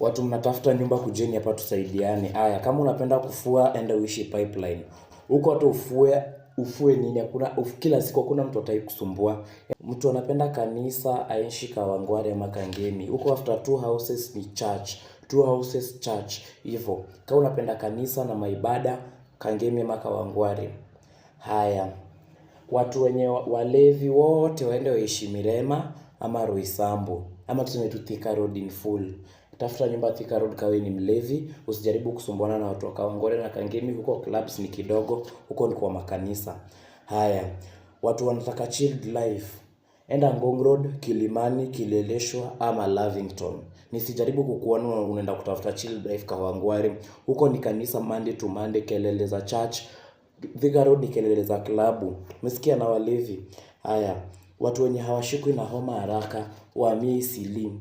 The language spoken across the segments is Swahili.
Watu mnatafuta nyumba, kujeni hapa tusaidiane. Aya, kama unapenda kufua enda uishi Pipeline. Huko hata ufue nini, kila siku hakuna mtu ataki kusumbua. Mtu anapenda kanisa aishi Kawangware ama Kangemi. Huko after 2 houses ni church. 2 houses church. Hivyo, kama unapenda kanisa na maibada, Kangemi ama Kawangware. Haya, watu wenye walevi wote waende waishi Mirema ama Roysambu. Ama tuseme tu Thika Road in full. Tafuta nyumba Thika Road kawe ni mlevi, usijaribu kusumbuana na watu wa Kawangware na Kangemi. Huko clubs ni kidogo, huko ni kwa makanisa. Haya, watu wanataka chilled life, enda Ngong Road, Kilimani, Kileleshwa ama Lavington. Nisijaribu kukuona unaenda kutafuta chilled life Kawangware. Huko ni kanisa Monday to Monday, kelele za church. Thika Road ni kelele za klabu. Umesikia, na walevi. Haya, watu wenye hawashikwi na homa haraka wahamie Eastleigh.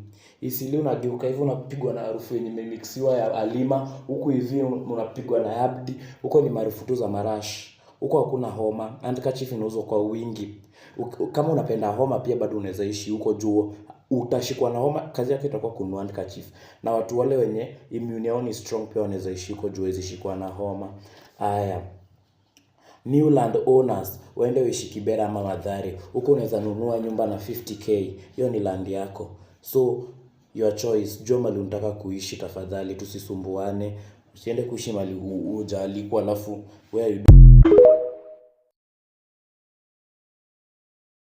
Eastleigh unageuka hivi unapigwa na harufu yenye imemixiwa ya Alima, huku hivi unapigwa na Abdi. Huko ni maarufu tu za marash. Huko hakuna homa. Handkerchief inauzwa kwa wingi. Kama unapenda homa pia bado unaweza ishi huko juu. Utashikwa na homa, kazi yake itakuwa kununua handkerchief. Na watu wale wenye immune yao ni strong pia wanaweza ishi huko juu, hawezi shikwa na homa. Haya, new land owners waende uishi Kibera ama Mathare. Huko unaweza nunua nyumba na 50k. Hiyo ni land yako. So your choice. Jua mahali unataka kuishi tafadhali, tusisumbuane. Usiende kuishi mahali hujaalikwa alafu where you